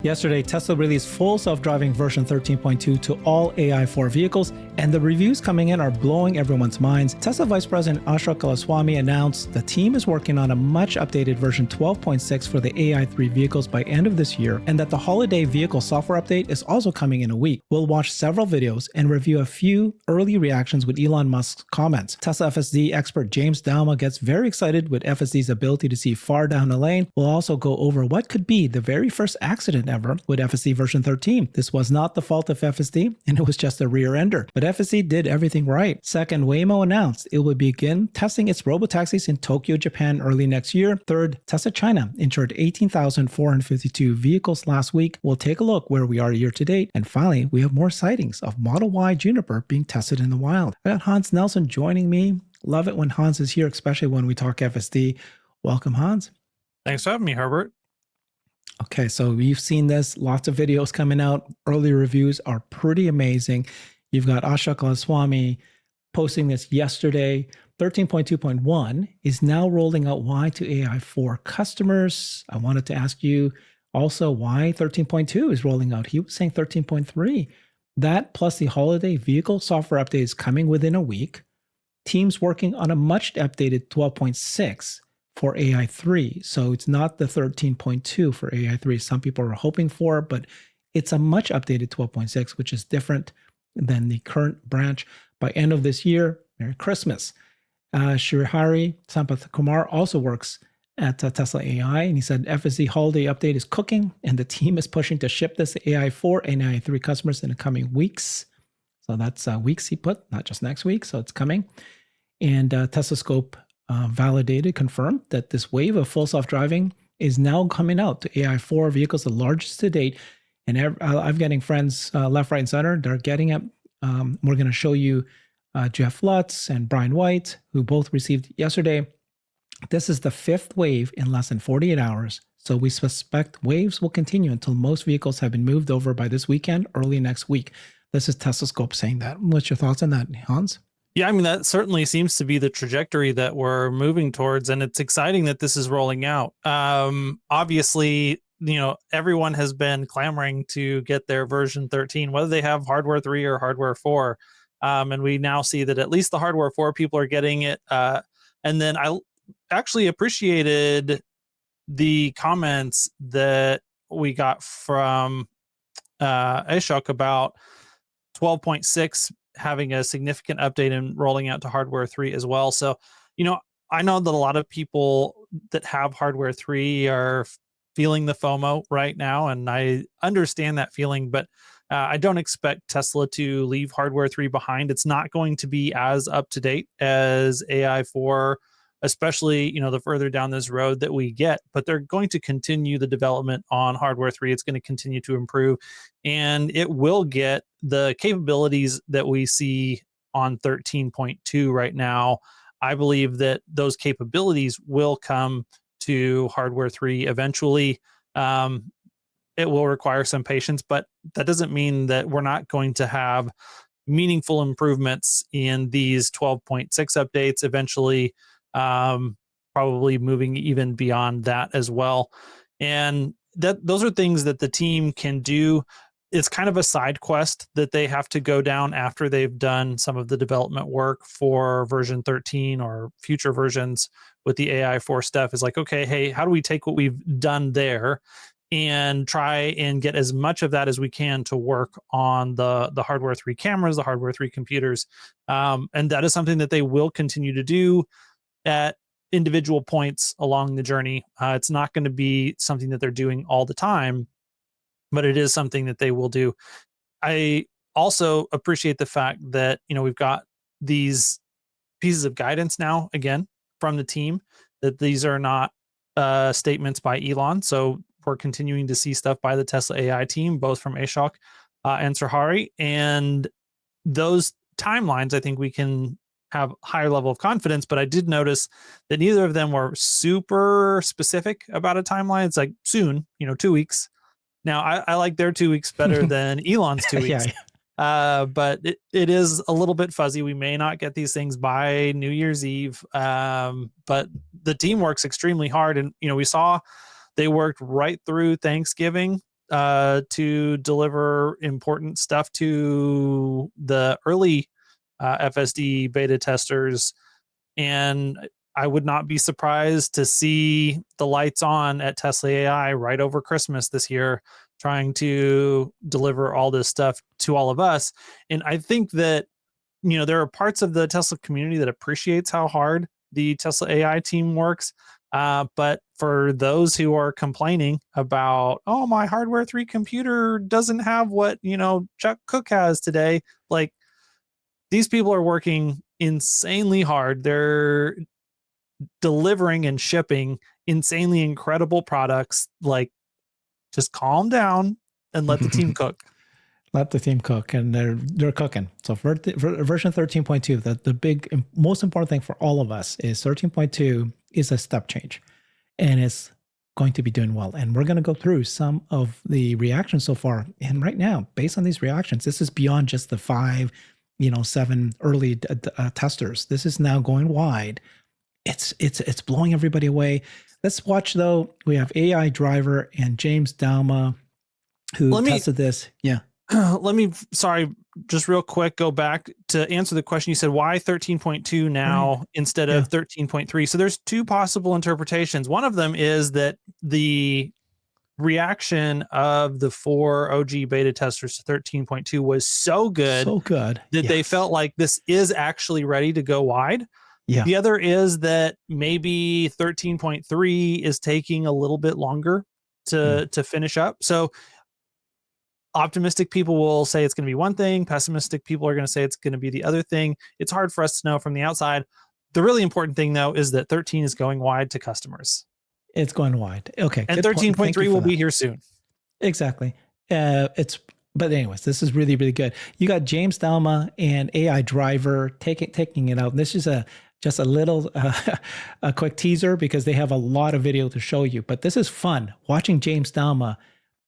Yesterday, Tesla released full self-driving version 13.2 to all AI4 vehicles, and the reviews coming in are blowing everyone's minds. Tesla Vice President Ashok Elluswamy announced the team is working on a much updated version 12.6 for the AI3 vehicles by end of this year, and that the holiday vehicle software update is also coming in a week. We'll watch several videos and review a few early reactions with Elon Musk's comments. Tesla FSD expert James Douma gets very excited with FSD's ability to see far down the lane. We'll also go over what could be the very first accident ever with FSD version 13. This was not the fault of FSD, and it was just a rear ender. But FSD did everything right. Second, Waymo announced it will begin testing its robotaxis in Tokyo, Japan early next year. Third, Tesla China insured 18,452 vehicles last week. We'll take a look where we are year to date. And finally, we have more sightings of Model Y Juniper being tested in the wild. I got Hans Nelson joining me. Love it when Hans is here, especially when we talk FSD. Welcome, Hans. Thanks for having me, Herbert. Okay, so you've seen this, lots of videos coming out. Early reviews are pretty amazing. You've got Ashok Elluswamy posting this yesterday. 13.2.1 is now rolling out Y to AI4 customers. I wanted to ask you also why 13.2 is rolling out. He was saying 13.3. That plus the holiday vehicle software update is coming within a week. Teams working on a much updated 12.6 for AI3. So it's not the 13.2 for AI3 some people are hoping for, but it's a much updated 12.6, which is different than the current branch. By end of this year, Merry Christmas. Shrihari Sampath Kumar also works at Tesla AI, and he said FSD holiday update is cooking, and the team is pushing to ship this to AI4 and AI3 customers in the coming weeks. So that's weeks he put, not just next week, so it's coming. And Tesla Scope validated, confirmed that this wave of full self-driving is now coming out to AI4 vehicles, the largest to date. And I'm getting friends left, right, and center. They're getting it. We're going to show you Jeff Lutz and Brian White, who both received yesterday. This is the fifth wave in less than 48 hours. So we suspect waves will continue until most vehicles have been moved over by this weekend, early next week. This is Tesla Scope saying that. What's your thoughts on that, Hans? Yeah, I mean, that certainly seems to be the trajectory that we're moving towards, and it's exciting that this is rolling out. Obviously, everyone has been clamoring to get their version 13, whether they have hardware 3 or hardware 4. And we now see that at least the hardware 4 people are getting it. And then I actually appreciated the comments that we got from Ashok about 12.6 having a significant update and rolling out to hardware 3 as well. So, I know that a lot of people that have hardware 3 are feeling the FOMO right now, and I understand that feeling, but I don't expect Tesla to leave hardware 3 behind. It's not going to be as up to date as AI4, especially, the further down this road that we get, but they're going to continue the development on hardware 3. It's going to continue to improve, and it will get the capabilities that we see on 13.2 right now. I believe that those capabilities will come to hardware 3 eventually. It will require some patience, but that doesn't mean that we're not going to have meaningful improvements in these 12.6 updates eventually, probably moving even beyond that as well. And those are things that the team can do. It's kind of a side quest that they have to go down after they've done some of the development work for version 13 or future versions with the AI4 stuff. Is like, okay, hey, how do we take what we've done there and try and get as much of that as we can to work on the hardware 3 cameras, the hardware 3 computers. And that is something that they will continue to do at individual points along the journey. It's not going to be something that they're doing all the time, but it is something that they will do. I also appreciate the fact that, we've got these pieces of guidance now, again, from the team, that these are not statements by Elon. So we're continuing to see stuff by the Tesla AI team, both from Ashok and Srihari. And those timelines, I think we can have higher level of confidence, but I did notice that neither of them were super specific about a timeline. It's like soon, 2 weeks. Now, I like their 2 weeks better than Elon's 2 weeks. But it is a little bit fuzzy. We may not get these things by New Year's Eve. But the team works extremely hard. And, we saw they worked right through Thanksgiving to deliver important stuff to the early FSD beta testers. And I would not be surprised to see the lights on at Tesla AI right over Christmas this year, trying to deliver all this stuff to all of us. And I think that, there are parts of the Tesla community that appreciates how hard the Tesla AI team works. But for those who are complaining about, oh, my hardware 3 computer doesn't have what, Chuck Cook has today, like, these people are working insanely hard. They're delivering and shipping insanely incredible products. Like, just calm down and let the team cook. Let the team cook, and they're cooking. So for version 13.2, the big most important thing for all of us is 13.2 is a step change, and it's going to be doing well. And we're going to go through some of the reactions so far. And right now, based on these reactions, this is beyond just the 5, 7 early testers. This is now going wide. It's blowing everybody away. Let's watch though. We have AI driver and James Douma who tested this. Yeah. Let me, sorry, just real quick, go back to answer the question. You said, why 13.2 now instead of 13.3? So there's 2 possible interpretations. One of them is that the reaction of the 4 OG beta testers to 13.2 was so good that they felt like this is actually ready to go wide. Yeah. The other is that maybe 13.3 is taking a little bit longer to finish up. So optimistic people will say it's going to be one thing. Pessimistic people are going to say it's going to be the other thing. It's hard for us to know from the outside. The really important thing, though, is that 13 is going wide to customers. It's going wide. Okay. And 13.3 will be here soon. Exactly. But anyways, this is really, really good. You got James Douma and AI driver taking it out. And this is just a little a quick teaser because they have a lot of video to show you. But this is fun watching James Douma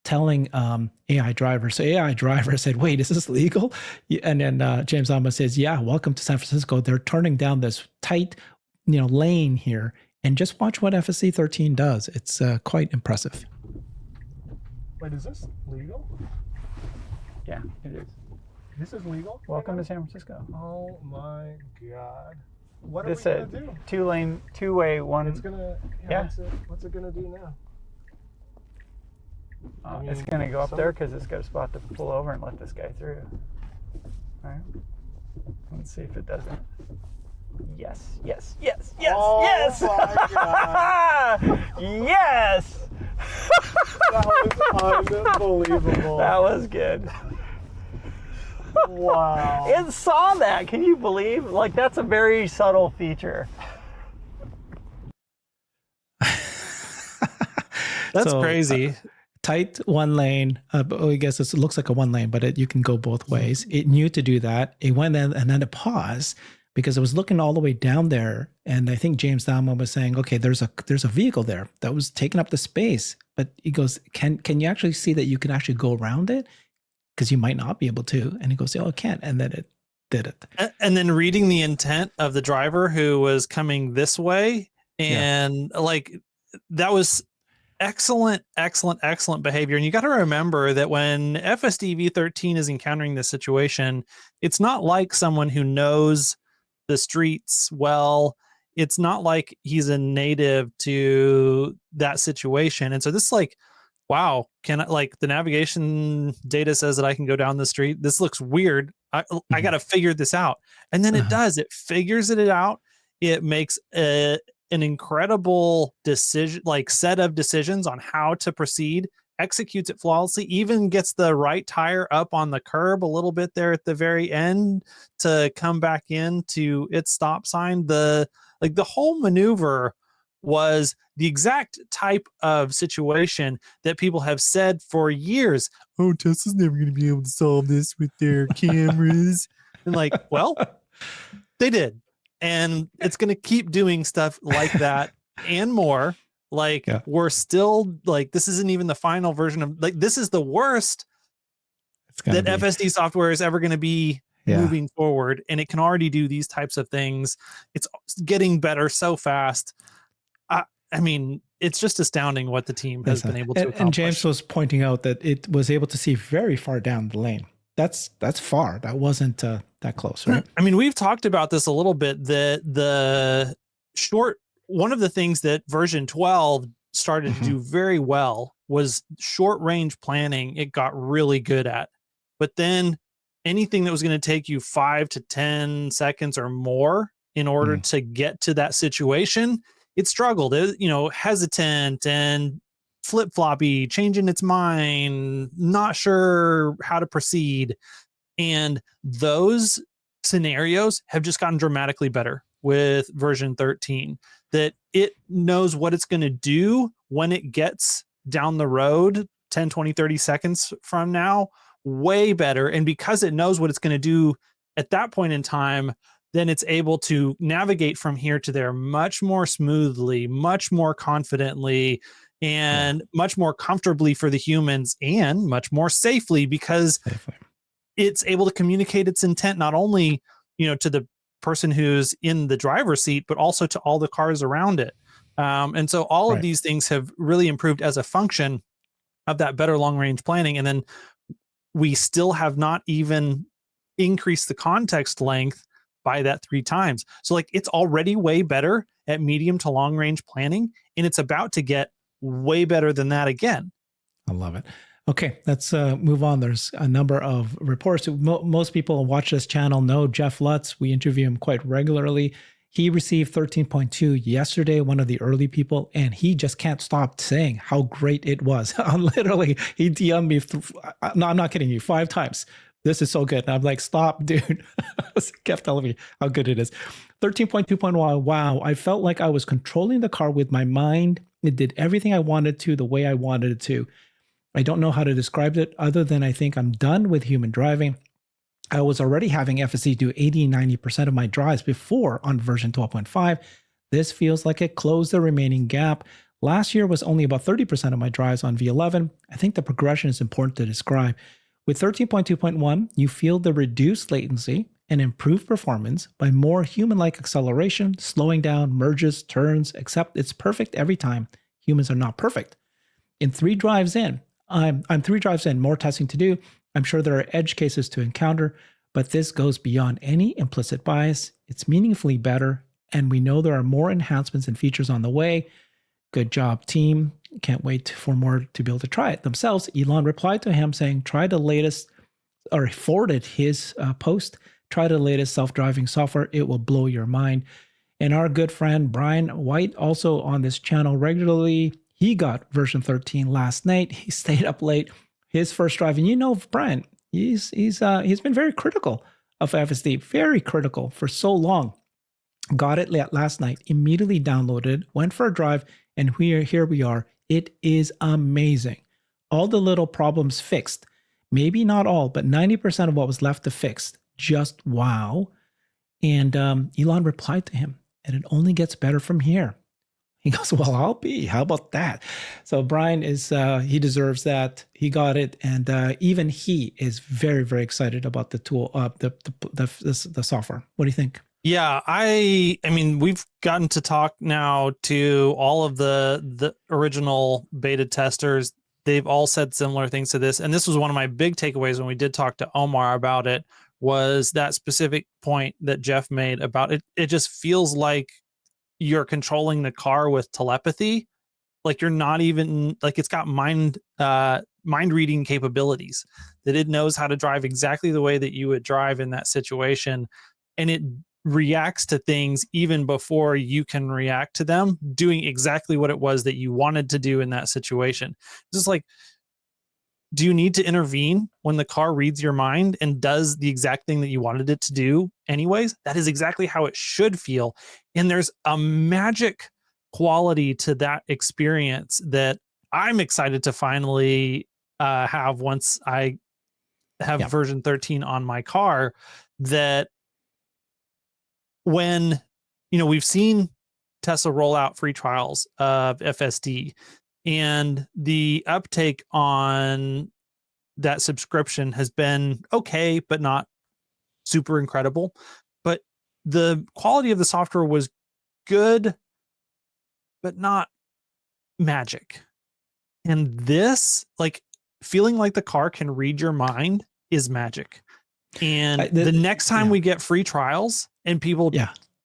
telling AI driver. So AI driver said, wait, is this legal? And then James Douma says, yeah, welcome to San Francisco. They're turning down this tight, lane here. And just watch what FSD 13 does. It's quite impressive. Wait, is this legal? Yeah, it is. This is legal? Welcome to San Francisco. Oh my God. What this are we going to do? Two-way, one. It's going to, what's it going to do now? It's going to go up there because it's got a spot to pull over and let this guy through. All right. Let's see if it doesn't. Yes. Oh yes. My God. Yes. That was unbelievable. That was good. Wow. It saw that. Can you believe? Like, that's a very subtle feature. That's crazy. Tight one lane. I guess it looks like a one lane, but you can go both ways. It knew to do that. It went in and then it paused because it was looking all the way down there. And I think James Douma was saying, okay, there's a vehicle there that was taking up the space. But he goes, can you actually see that you can actually go around it? Because you might not be able to. And he goes, oh, I can't. And then it did it. And then reading the intent of the driver who was coming this way. And that was excellent behavior. And you got to remember that when FSD v13 is encountering this situation, it's not like someone who knows the streets well. It's not like he's a native to that situation. And so this is wow, can I, the navigation data says that I can go down the street. This looks weird. I got to figure this out. And then it does. It figures it out. It makes an incredible decision, set of decisions on how to proceed, executes it flawlessly, even gets the right tire up on the curb a little bit there at the very end to come back into its stop sign. The whole maneuver was the exact type of situation that people have said for years. Oh, Tesla's never going to be able to solve this with their cameras. And well, they did. And it's going to keep doing stuff like that and more. We're still this isn't even the final version of this is the worst that FSD software is ever going to be moving forward. And it can already do these types of things. It's getting better so fast. I mean, it's just astounding what the team has been able to accomplish. And James was pointing out that it was able to see very far down the lane. That's far. That wasn't that close, right? I mean, we've talked about this a little bit, that one of the things that version 12 started to do very well was short range planning. It got really good at, but then anything that was going to take you 5 to 10 seconds or more in order to get to that situation, it struggled. It, hesitant and flip-floppy, changing its mind, not sure how to proceed. And those scenarios have just gotten dramatically better with version 13, that it knows what it's going to do when it gets down the road 10, 20, 30 seconds from now, way better. And because it knows what it's going to do at that point in time, then it's able to navigate from here to there much more smoothly, much more confidently, and much more comfortably for the humans, and much more safely, because it's able to communicate its intent, not only, to the person who's in the driver's seat, but also to all the cars around it. And so all of these things have really improved as a function of that better long range planning. And then we still have not even increased the context length by that 3 times. So like, it's already way better at medium to long range planning, and it's about to get way better than that again. I love it. Okay, let's move on. There's a number of reports. Most people who watch this channel know Jeff Lutz. We interview him quite regularly. He received 13.2 yesterday, one of the early people, and he just can't stop saying how great it was. Literally, he DM'd me, no, I'm not kidding you, 5 times. This is so good. And I'm like, stop, dude. Kept telling me how good it is. 13.2.1, wow. I felt like I was controlling the car with my mind. It did everything I wanted to, the way I wanted it to. I don't know how to describe it other than I think I'm done with human driving. I was already having FSD do 80, 90% of my drives before on version 12.5. This feels like it closed the remaining gap. Last year was only about 30% of my drives on V11. I think the progression is important to describe. With 13.2.1, you feel the reduced latency and improved performance by more human-like acceleration, slowing down, merges, turns, except it's perfect every time. Humans are not perfect. In 3 drives in, I'm 3 drives in, more testing to do. I'm sure there are edge cases to encounter, but this goes beyond any implicit bias. It's meaningfully better, and we know there are more enhancements and features on the way. Good job, team. Can't wait for more to be able to try it themselves. Elon replied to him saying, try the latest, or forwarded his post, try the latest self-driving software. It will blow your mind. And our good friend Brian White, also on this channel regularly, he got version 13 last night. He stayed up late. His first drive, and Brian, he's been very critical of FSD, very critical for so long. Got it last night, immediately downloaded, went for a drive, and here we are. It is amazing. All the little problems fixed. Maybe not all, but 90% of what was left to fix. Just wow. And Elon replied to him, and it only gets better from here. He goes, well, I'll be. How about that? So Brian is, he deserves that. He got it. And even he is very, very excited about the tool, the software. What do you think? Yeah, I mean, we've gotten to talk now to all of the original beta testers. They've all said similar things to this. And this was one of my big takeaways when we did talk to Omar about it, was that specific point that Jeff made about it. It just feels like you're controlling the car with telepathy. Like you're not even, like it's got mind reading capabilities, that it knows how to drive exactly the way that you would drive in that situation. And it reacts to things even before you can react to them, doing exactly what it was that you wanted to do in that situation. Just like, do you need to intervene when the car reads your mind and does the exact thing that you wanted it to do anyways? That is exactly how it should feel. And there's a magic quality to that experience that I'm excited to finally have once I have version 13 on my car. That when, we've seen Tesla roll out free trials of FSD, and the uptake on that subscription has been okay, but not super incredible. But the quality of the software was good, but not magic. And this, like, feeling like the car can read your mind is magic. And the next time we get free trials and people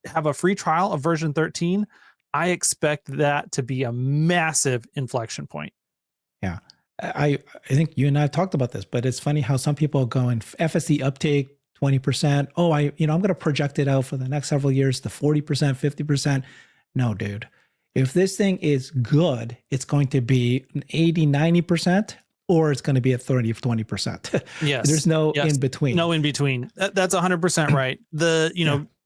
have a free trial of version 13, I expect that to be a massive inflection point. Yeah. I think you and I have talked about this, but it's funny how some people go in FSD uptake 20%. Oh, I'm going to project it out for the next several years to 40%, 50%. No, dude. If this thing is good, it's going to be an 80, 90%, or it's going to be at 30 or 20%. Yes. There's no in between. No in between. That's 100% right.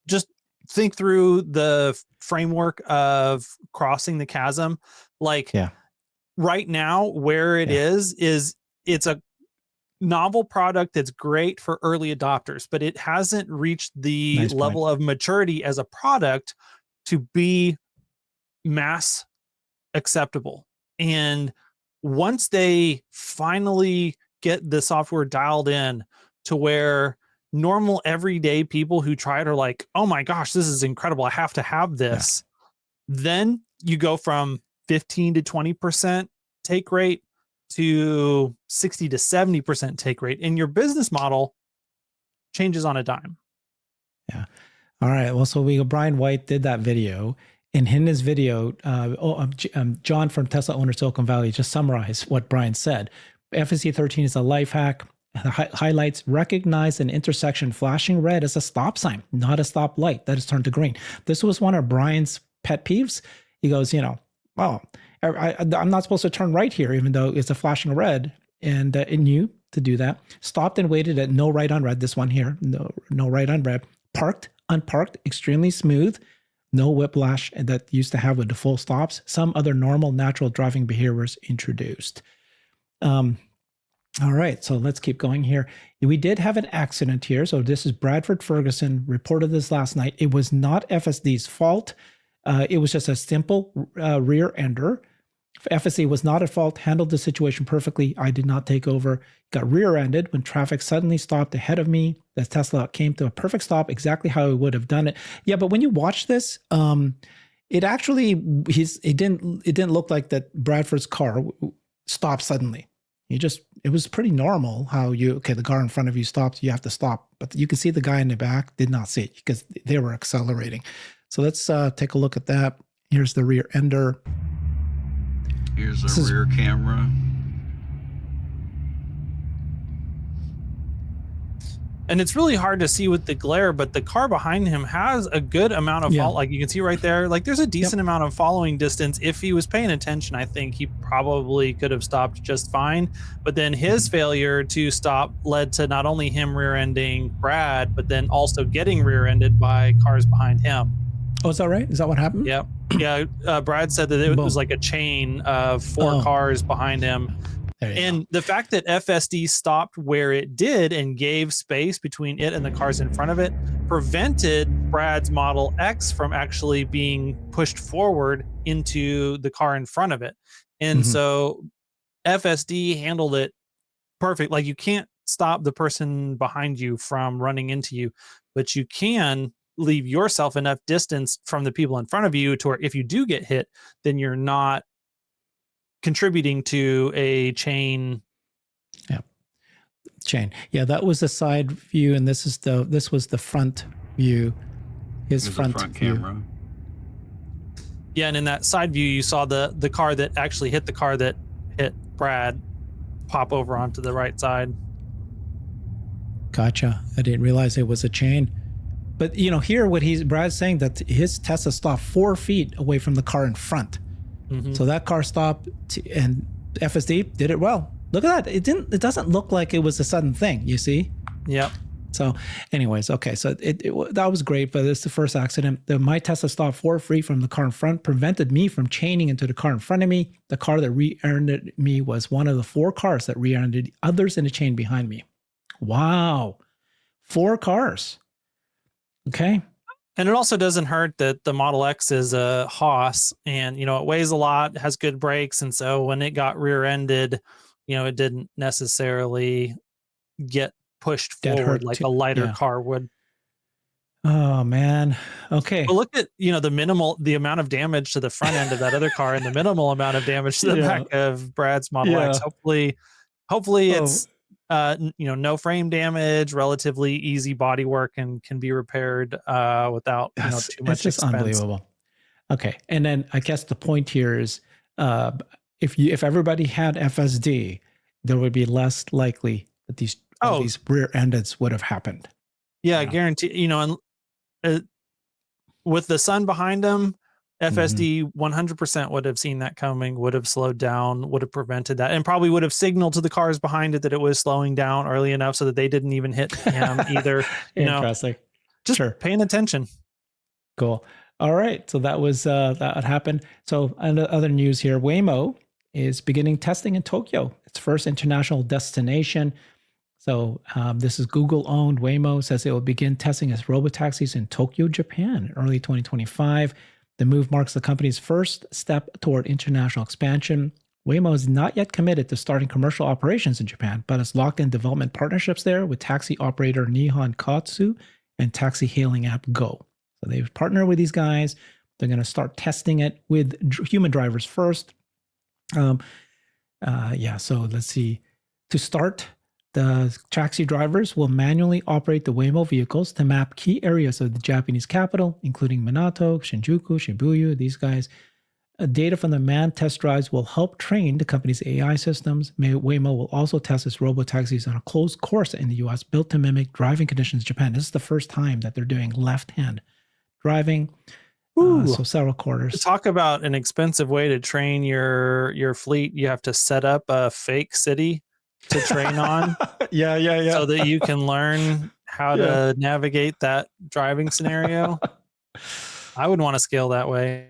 Just think through the framework of crossing the chasm. Like right now where it is it's a novel product that's great for early adopters, but it hasn't reached the level of maturity as a product to be mass acceptable. And once they finally get the software dialed in to where normal everyday people who try it are like, oh my gosh, this is incredible, I have to have this. Then you go from 15 to 20% take rate to 60 to 70% take rate, and your business model changes on a dime. Yeah. All right. Well, so Brian White did that video, and in his video, John from Tesla Owner Silicon Valley just summarized what Brian said. FSD 13 is a life hack. Highlights recognize an intersection flashing red as a stop sign, not a stop light that is turned to green. This was one of Brian's pet peeves. He goes, I'm not supposed to turn right here, even though it's a flashing red, and you to do that. Stopped and waited at no right on red. This one here, no right on red. Parked, unparked, extremely smooth. No whiplash that used to have with the full stops. Some other normal, natural driving behaviors introduced. All right, so let's keep going here. We did have an accident here. So this is Bradford Ferguson reported this last night. It was not FSD's fault. It was just a simple rear ender. FSD was not at fault, handled the situation perfectly. I did not take over. Got rear-ended when traffic suddenly stopped ahead of me. The Tesla came to a perfect stop, exactly how it would have done it. Yeah, but when you watch this, it didn't look like that Bradford's car stopped suddenly. It was pretty normal how the car in front of you stopped, you have to stop. But you can see the guy in the back did not see it because they were accelerating. So let's take a look at that. Here's the rear ender. Here's the rear camera. And it's really hard to see with the glare, but the car behind him has a good amount of fault. Like you can see right there, like there's a decent amount of following distance. If he was paying attention, I think he probably could have stopped just fine. But then his failure to stop led to not only him rear-ending Brad, but then also getting rear-ended by cars behind him. Oh, is that right? Is that what happened? Yep. Yeah. Brad said that it was like a chain of four cars behind him. And the fact that FSD stopped where it did and gave space between it and the cars in front of it prevented Brad's Model X from actually being pushed forward into the car in front of it. And so FSD handled it perfect. Like you can't stop the person behind you from running into you, but you can leave yourself enough distance from the people in front of you to where if you do get hit, then you're not contributing to a chain. Yeah, that was the side view, and this was the front view. His front view. Camera. Yeah, and in that side view, you saw the car that actually hit the car that hit Brad pop over onto the right side. Gotcha. I didn't realize it was a chain. But here Brad's saying that his Tesla stopped 4 feet away from the car in front. So that car stopped, and FSD did it well. Look at that. It doesn't look like it was a sudden thing, you see? Yep. So anyways, okay. So that was great, but it's the first accident. My Tesla stopped 4 feet from the car in front, prevented me from chaining into the car in front of me. The car that rear-ended me was one of the 4 cars that rear-ended others in the chain behind me. Wow. 4 cars. Okay. And it also doesn't hurt that the Model X is a Haas and, it weighs a lot, has good brakes. And so when it got rear-ended, it didn't necessarily get pushed forward like a lighter car would. Oh man. Okay. But look at, the amount of damage to the front end of that other car and the minimal amount of damage to the Yeah. back of Brad's Model X. Yeah. Hopefully Oh. it's no frame damage, relatively easy body work, and can be repaired without too much It's just expense. unbelievable. Okay. And then I guess the point here is if everybody had FSD, there would be less likely that these rear endeds would have happened. Yeah, I guarantee, and with the sun behind them, FSD 100% would have seen that coming, would have slowed down, would have prevented that, and probably would have signaled to the cars behind it that it was slowing down early enough so that they didn't even hit him either. Interesting. Just paying attention. Cool. All right. So that was that happened. So other news here, Waymo is beginning testing in Tokyo, its first international destination. So this is Google-owned. Waymo says it will begin testing its robotaxis in Tokyo, Japan, in early 2025. The move marks the company's first step toward international expansion. Waymo is not yet committed to starting commercial operations in Japan, but has locked in development partnerships there with taxi operator Nihon Katsu and taxi hailing app Go. So they've partnered with these guys. They're going to start testing it with human drivers first. So let's see. To start, the taxi drivers will manually operate the Waymo vehicles to map key areas of the Japanese capital, including Minato, Shinjuku, Shibuya, these guys. Data from the manned test drives will help train the company's AI systems. Waymo will also test its robotaxis on a closed course in the US built to mimic driving conditions in Japan. This is the first time that they're doing left-hand driving. So several quarters. Talk about an expensive way to train your fleet. You have to set up a fake city to train on. Yeah. So that you can learn how to navigate that driving scenario. I would want to scale that way.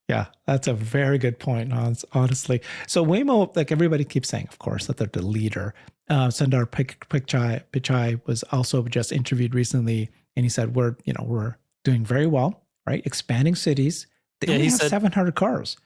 Yeah, that's a very good point, honestly. So Waymo, like everybody keeps saying, of course, that they're the leader. Sundar Pichai was also just interviewed recently, and he said, we're doing very well, right? Expanding cities. They only have 700 cars.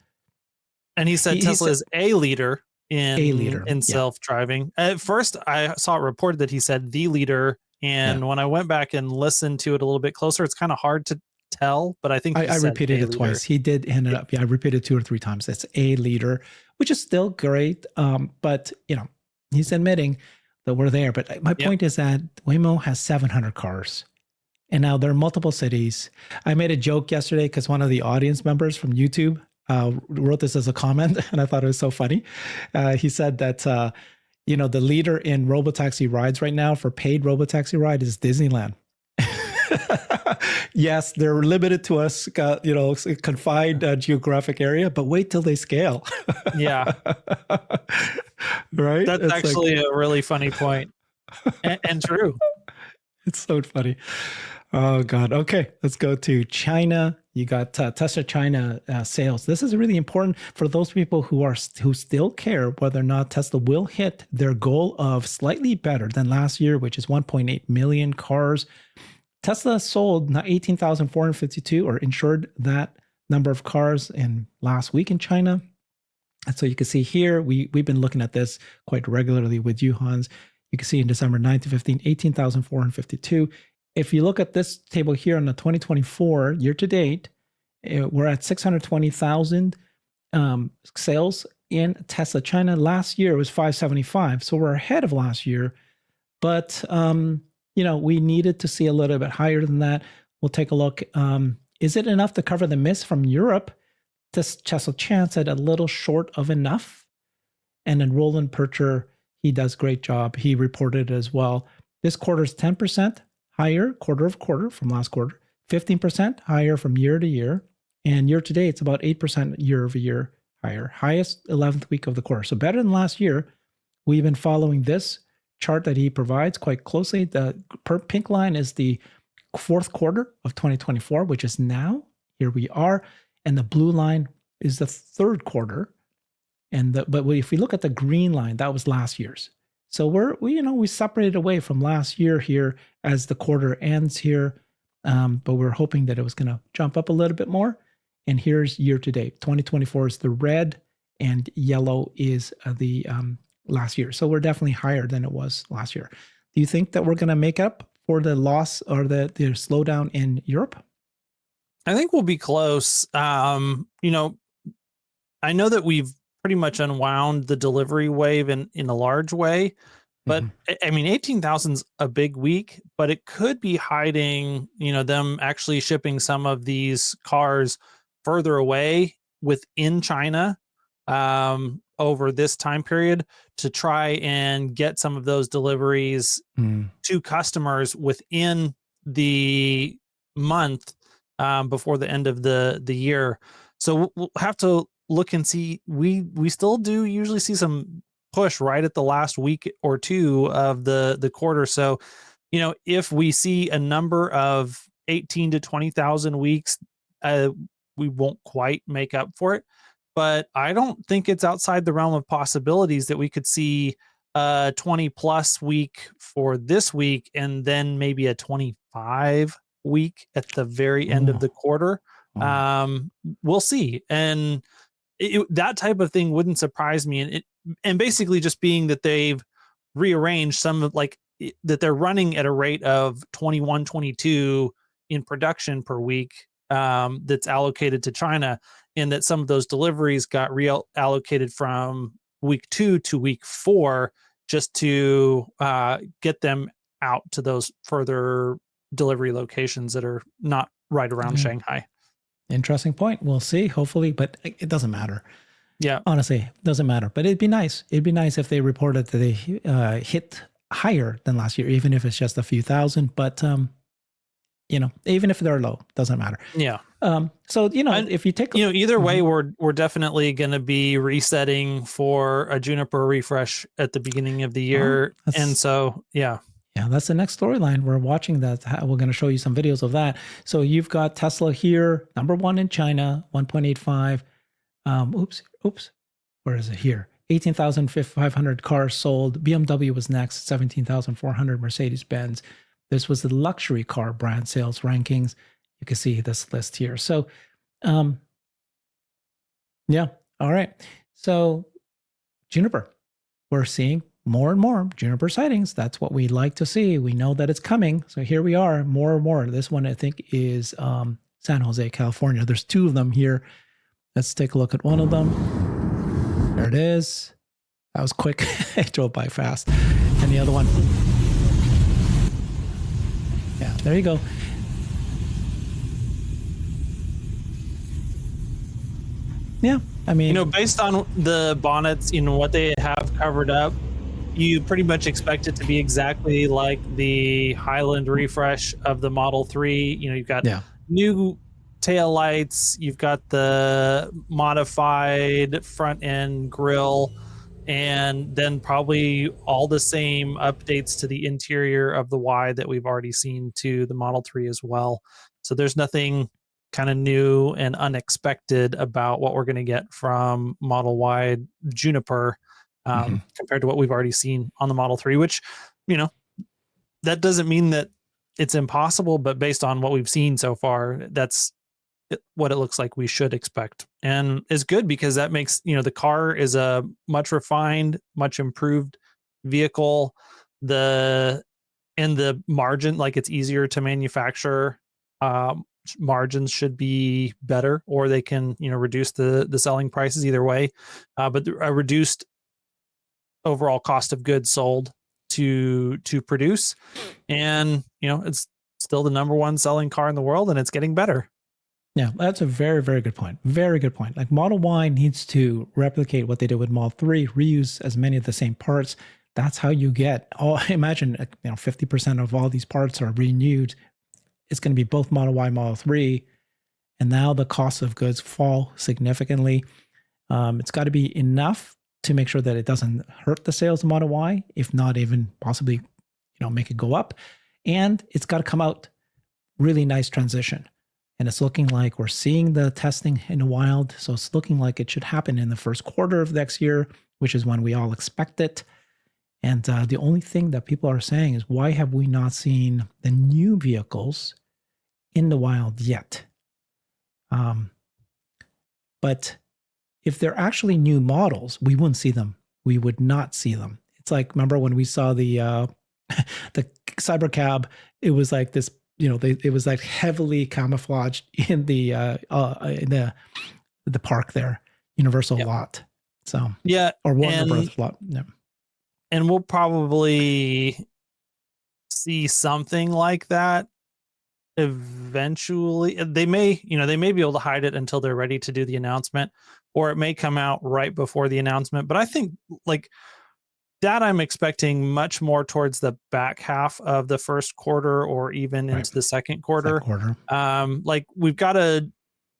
And he said Tesla is a leader in self-driving. At first, I saw it reported that he said the leader. And when I went back and listened to it a little bit closer, it's kind of hard to tell, but I think I repeated it twice. He did end up. Yeah, I repeated 2 or 3 times. It's a leader, which is still great. But he's admitting that we're there. But my point is that Waymo has 700 cars, and now there are multiple cities. I made a joke yesterday because one of the audience members from YouTube wrote this as a comment, and I thought it was so funny. He said that the leader in robotaxi rides right now for paid robotaxi ride is Disneyland. Yes, they're limited to us, confined geographic area, but wait till they scale. Yeah. Right? That's actually a really funny point and true. It's so funny. Oh, God. Okay, let's go to China. You got Tesla China sales. This is really important for those people who still care whether or not Tesla will hit their goal of slightly better than last year, which is 1.8 million cars. Tesla sold 18,452 or insured that number of cars in last week in China. And so you can see here, we've been looking at this quite regularly with you, Hans. You can see in December 9 to 15, 18,452. If you look at this table here on the 2024 year to date, we're at 620,000 sales in Tesla China. Last year was 575. So we're ahead of last year. But we needed to see a little bit higher than that. We'll take a look. Is it enough to cover the miss from Europe? Tesla Chan said a little short of enough. And then Roland Percher, he does a great job. He reported as well. This quarter is 10% higher quarter-over-quarter from last quarter, 15% higher from year to year. And year to date, it's about 8% year-over-year higher. Highest 11th week of the quarter. So better than last year. We've been following this chart that he provides quite closely. The pink line is the 4th quarter of 2024, which is now. Here we are. And the blue line is the 3rd quarter. But if we look at the green line, that was last year's. So we separated away from last year here as the quarter ends here. But we're hoping that it was going to jump up a little bit more. And here's year to date. 2024 is the red and yellow is the last year. So we're definitely higher than it was last year. Do you think that we're going to make up for the loss or the slowdown in Europe? I think we'll be close. You know, I know that we've pretty much unwound the delivery wave in a large way, but I mean, 18,000's a big week, but it could be hiding, you know, them actually shipping some of these cars further away within China over this time period to try and get some of those deliveries to customers within the month before the end of the year. So we'll have to look and see. We still do usually see some push right at the last week or two of the quarter. So, you know, if we see a number of 18 to 20,000 weeks, we won't quite make up for it. But I don't think it's outside the realm of possibilities that we could see a 20 plus week for this week and then maybe a 25 week at the very end of the quarter. We'll see. And that type of thing wouldn't surprise me. And basically just being that they've rearranged some of that they're running at a rate of 21, 22 in production per week that's allocated to China, and that some of those deliveries got reallocated from week 2 to week 4 just to get them out to those further delivery locations that are not right around Shanghai. Interesting point. We'll see, hopefully, but it doesn't matter. Yeah. Honestly, it doesn't matter. But it'd be nice. It'd be nice if they reported that they hit higher than last year, even if it's just a few thousand. But, you know, even if they're low, doesn't matter. Yeah. So, you know, and, if you take... You know, either way, we're definitely going to be resetting for a Juniper refresh at the beginning of the year. And so, yeah. Yeah, that's the next storyline. We're watching that. We're going to show you some videos of that. So you've got Tesla here, number 1 in China, 1.85. Oops. Where is it here? 18,500 cars sold. BMW was next, 17,400. Mercedes-Benz. This was the luxury car brand sales rankings. You can see this list here. So, yeah. All right. So Juniper, we're seeing more and more Juniper sightings. That's what we like to see. We know that it's coming. So here we are, more and more. This one, I think, is San Jose, California. There's 2 of them here. Let's take a look at one of them. There it is. That was quick. I drove by fast. And the other one. Yeah, there you go. Yeah, I mean... You know, based on the bonnets, you know, what they have covered up, you pretty much expect it to be exactly like the Highland refresh of the Model 3. You know, you've got new tail lights, you've got the modified front end grille, and then probably all the same updates to the interior of the Y that we've already seen to the Model 3 as well. So there's nothing kind of new and unexpected about what we're going to get from Model Y Juniper compared to what we've already seen on the Model 3, which, you know, that doesn't mean that it's impossible, but based on what we've seen so far, that's what it looks like we should expect. And is good because that makes, you know, the car is a much refined, much improved vehicle. The margin, like, it's easier to manufacture. Margins should be better, or they can, you know, reduce the selling prices either way. But a reduced overall cost of goods sold to produce, and, you know, it's still the number 1 selling car in the world, and it's getting better. Yeah, that's a very, very good point. Very good point. Like, Model Y needs to replicate what they did with Model 3, reuse as many of the same parts. That's how you get, imagine, you know, 50% of all these parts are renewed. It's going to be both Model Y, Model 3, and now the cost of goods fall significantly. It's got to be enough to make sure that it doesn't hurt the sales of Model Y, if not even possibly, you know, make it go up. And it's got to come out really nice transition. And it's looking like we're seeing the testing in the wild. So it's looking like it should happen in the first quarter of next year, which is when we all expect it. And the only thing that people are saying is, why have we not seen the new vehicles in the wild yet? But if they're actually new models, we wouldn't see them. We would not see them. It's like, remember when we saw the Cybercab, it was like this, it was like heavily camouflaged in the park there, Universal lot. So yeah, or Warner Bros. Lot. Yeah. And we'll probably see something like that eventually. They may be able to hide it until they're ready to do the announcement, or it may come out right before the announcement. But I think like that, I'm expecting much more towards the back half of the first quarter, or even into the second quarter. Like we've got to,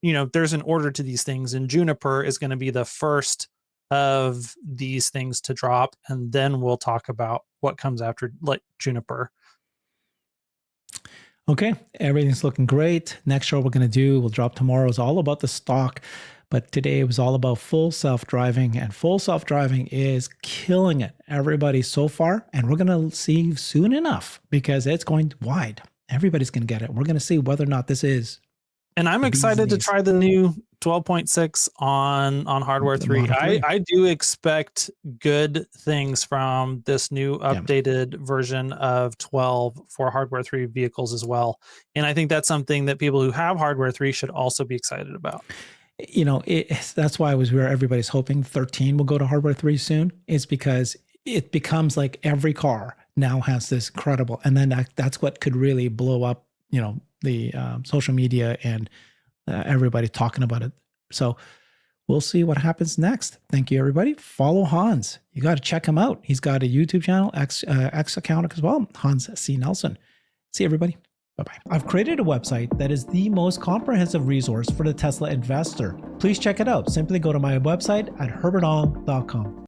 there's an order to these things, and Juniper is going to be the first of these things to drop, and then we'll talk about what comes after, like Juniper. Okay, everything's looking great. Next show we're going to do, we'll drop tomorrow, is all about the stock, but today it was all about full self-driving, and full self-driving is killing it, everybody so far, and we're going to see soon enough because it's going wide. Everybody's going to get it. We're going to see whether or not this is. And I'm excited to try the new 12.6 on Hardware 3. I do expect good things from this new updated version of 12 for Hardware 3 vehicles as well. And I think that's something that people who have Hardware 3 should also be excited about. That's why where everybody's hoping 13 will go to Hardware 3 soon, is because it becomes like every car now has this incredible, and then that's what could really blow up, the social media and everybody talking about it. So we'll see what happens next. Thank you, everybody. Follow Hans. You got to check him out. He's got a YouTube channel, X account as well, Hans C. Nelson. See everybody. Bye-bye. I've created a website that is the most comprehensive resource for the Tesla investor. Please check it out. Simply go to my website at herbertong.com.